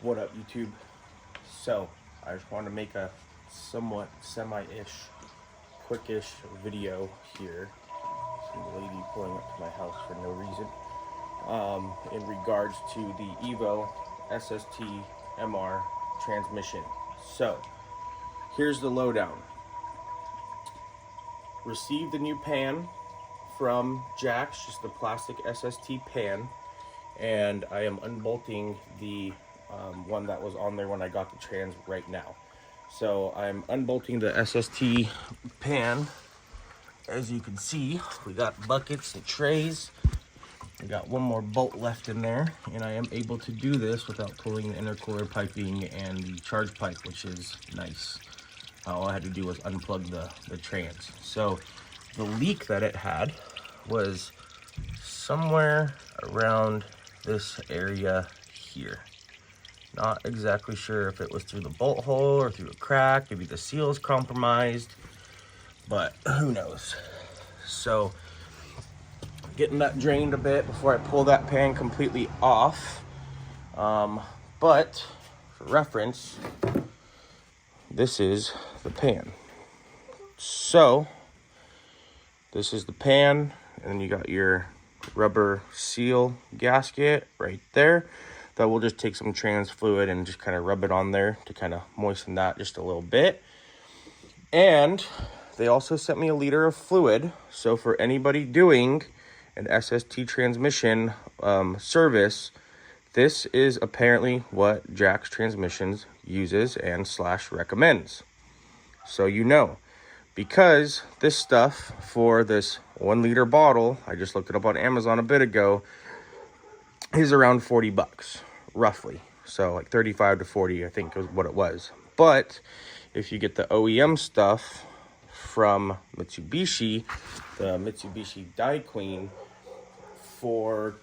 What up, YouTube? So, I just wanted to make a somewhat semi-ish, quickish video here. Some lady pulling up to my house for no reason. In regards to the Evo SST MR transmission. So, here's the lowdown. Received the new pan from Jack's, just the plastic SST pan, and I am unbolting the one that was on there when I got the trans right now. So I'm unbolting the SST pan. As you can see, we got buckets and trays. We got one more bolt left in there, and I am able to do this without pulling the intercooler piping and the charge pipe, which is nice. All I had to do was unplug the trans. So the leak that it had was somewhere around this area here. Not exactly sure if it was through the bolt hole or through a crack. Maybe the seal is compromised, but who knows. So getting that drained a bit before I pull that pan completely off. But for reference, this is the pan. So this is the pan, and you got your rubber seal gasket right there. That will just take some trans fluid and just kind of rub it on there to kind of moisten that just a little bit. And they also sent me a liter of fluid. So for anybody doing an SST transmission service, this is apparently what Jack's Transmissions uses and / recommends. So you know, because this stuff for this 1 liter bottle, I just looked it up on Amazon a bit ago, is around 40 bucks, roughly. So like 35 to 40, I think is what it was. But if you get the OEM stuff from Mitsubishi, the Mitsubishi Dye Queen, for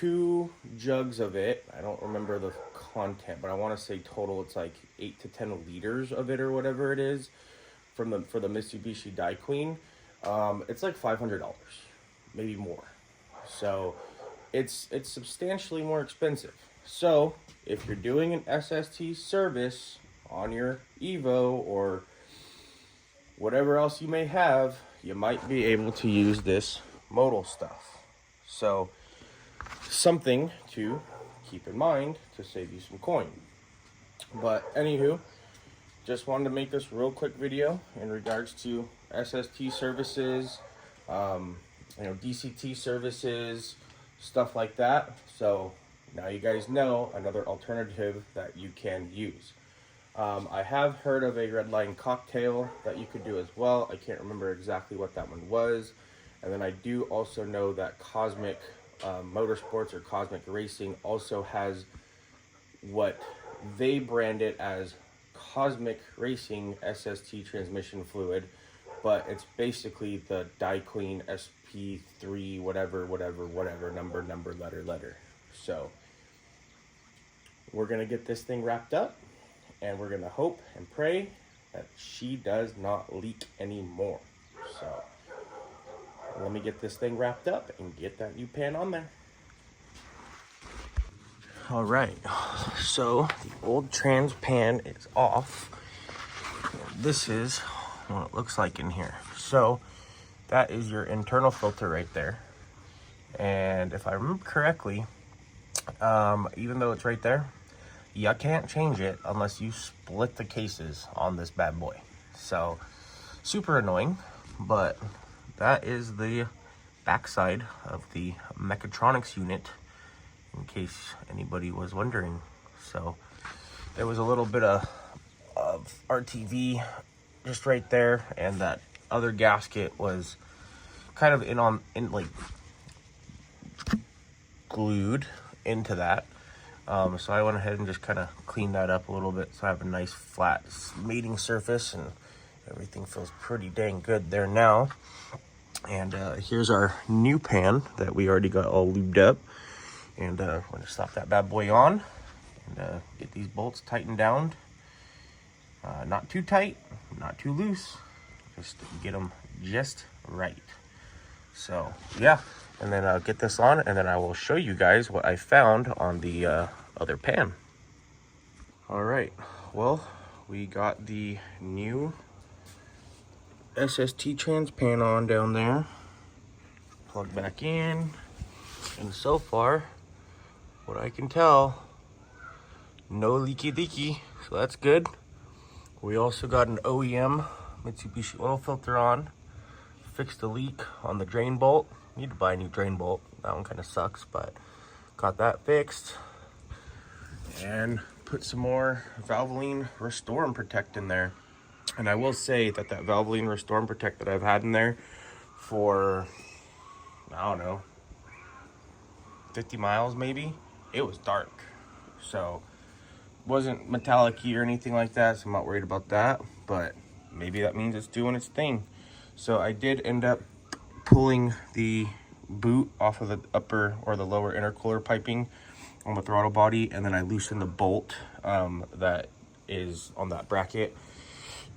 2 jugs of it, I don't remember the content, but I want to say total it's like 8 to 10 liters of it or whatever it is for the Mitsubishi Dye Queen, it's like $500, maybe more. So it's substantially more expensive. So if you're doing an SST service on your Evo or whatever else you may have, you might be able to use this modal stuff. So something to keep in mind to save you some coin. But anywho, just wanted to make this real quick video in regards to SST services, DCT services, stuff like that. So now you guys know another alternative that you can use. I have heard of a red line cocktail that you could do as well. I can't remember exactly what that one was. And then I do also know that Cosmic Motorsports or Cosmic Racing also has what they brand it as Cosmic Racing SST transmission fluid, but it's basically the Dye Queen SP3 whatever number letter. So we're gonna get this thing wrapped up, and we're gonna hope and pray that she does not leak anymore. So let me get this thing wrapped up and get that new pan on there. All right, so the old trans pan is off. This is what it looks like in here. So that is your internal filter right there. And if I remember correctly, even though it's right there, you can't change it unless you split the cases on this bad boy. So super annoying, but that is the backside of the mechatronics unit, in case anybody was wondering. So there was a little bit of RTV just right there, and that other gasket was kind of in glued into that. So I went ahead and just kind of cleaned that up a little bit, so I have a nice flat mating surface, and everything feels pretty dang good there now. And here's our new pan that we already got all lubed up. And we're going to slap that bad boy on and get these bolts tightened down. Not too tight, not too loose. Just get them just right. So, yeah. And then I'll get this on, and then I will show you guys what I found on the other pan. All right, well, we got the new SST trans pan on down there. Plug back in, and so far, what I can tell, no leaky, so that's good. We also got an OEM Mitsubishi oil filter on. Fixed the leak on the drain bolt. Need to buy a new drain bolt. That one kind of sucks, but got that fixed. And put some more Valvoline Restore and Protect in there. And I will say that Valvoline Restore and Protect that I've had in there for, I don't know, 50 miles maybe, it was dark. So wasn't metallic-y or anything like that, so I'm not worried about that, but maybe that means it's doing its thing. So I did end up pulling the boot off of the upper or the lower intercooler piping on the throttle body, and then I loosened the bolt that is on that bracket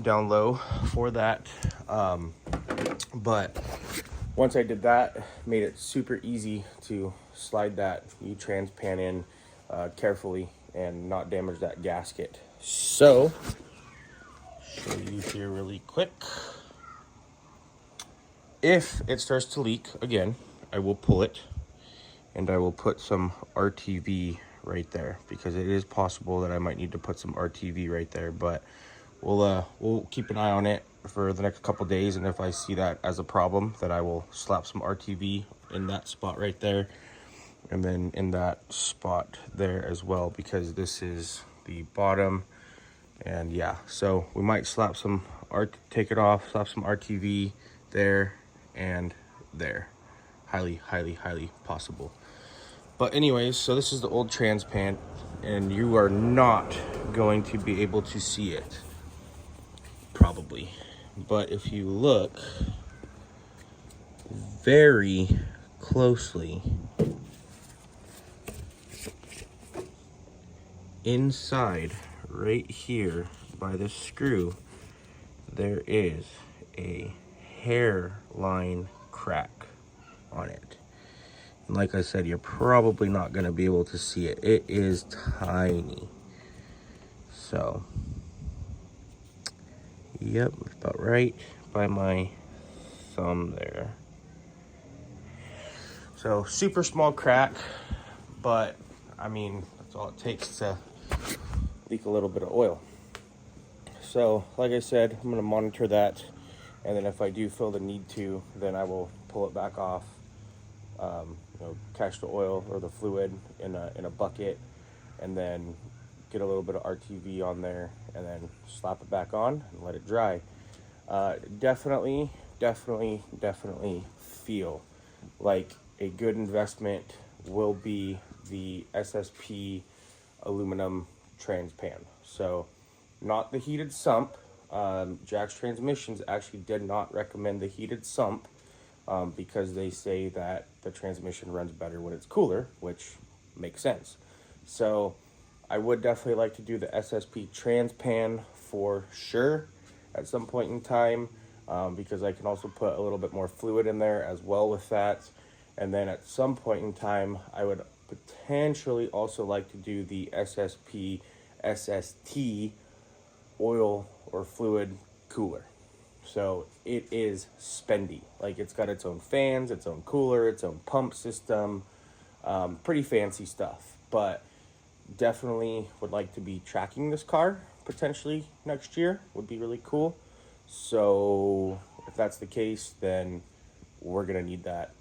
down low for that. But once I did that, made it super easy to slide that U-trans pan in carefully and not damage that gasket. So, show you here really quick. If it starts to leak again, I will pull it and I will put some RTV right there, because it is possible that I might need to put some RTV right there, but we'll keep an eye on it for the next couple days, and if I see that as a problem, then I will slap some RTV in that spot right there, and then in that spot there as well, because this is the bottom. And yeah, so we might slap some take it off, slap some RTV there and there. Highly possible. But anyways, so this is the old trans pan, and you are not going to be able to see it, probably. But if you look very closely, inside right here by this screw, there is a hairline crack on it. And like I said, you're probably not going to be able to see it. It is tiny. So, yep, about right by my thumb there. So, super small crack, but I mean, that's all it takes to leak a little bit of oil. So, like I said, I'm going to monitor that, and then if I do feel the need to, then I will pull it back off, catch the oil or the fluid in a bucket, and then get a little bit of RTV on there, and then slap it back on and let it dry. Definitely feel like a good investment will be the SSP aluminum trans pan. So, not the heated sump. Jack's Transmissions actually did not recommend the heated sump because they say that the transmission runs better when it's cooler, which makes sense. So I would definitely like to do the SSP trans pan for sure at some point in time, because I can also put a little bit more fluid in there as well with that. And then at some point in time, I would potentially also like to do the SSP SST oil or fluid cooler. So it is spendy. Like, it's got its own fans, its own cooler, its own pump system, pretty fancy stuff. But definitely would like to be tracking this car potentially next year. Would be really cool. So if that's the case, then we're gonna need that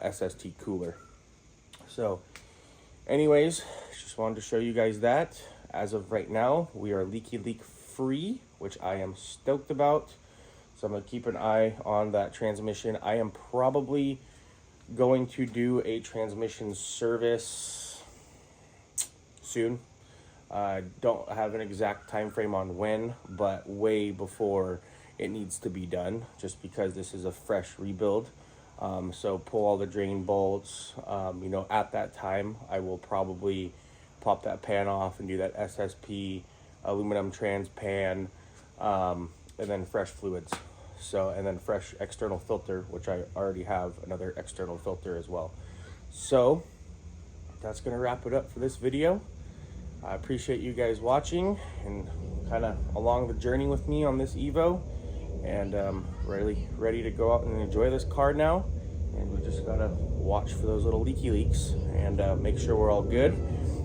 SST cooler. So anyways, just wanted to show you guys that. As of right now, we are leak free, which I am stoked about. So I'm going to keep an eye on that transmission. I am probably going to do a transmission service soon. I don't have an exact time frame on when, but way before it needs to be done, just because this is a fresh rebuild. So pull all the drain bolts. At that time, I will probably pop that pan off and do that SSP aluminum trans pan, and then fresh fluids. So, and then fresh external filter, which I already have another external filter as well. So that's going to wrap it up for this video. I appreciate you guys watching and kind of along the journey with me on this Evo, and really ready to go out and enjoy this car now. And we just gotta watch for those little leaky leaks and make sure we're all good.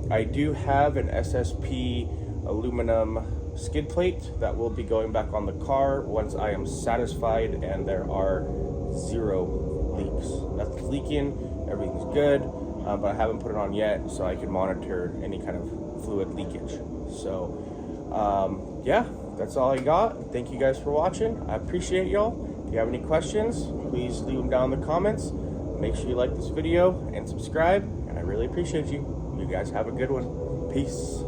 I do have an SSP aluminum skid plate that will be going back on the car once I am satisfied and there are 0 leaks. Nothing's leaking, everything's good, but I haven't put it on yet so I can monitor any kind of fluid leakage. So yeah, that's all I got. Thank you guys for watching. I appreciate y'all. If you have any questions, please leave them down in the comments. Make sure you like this video and subscribe, and I really appreciate you. You guys have a good one. Peace.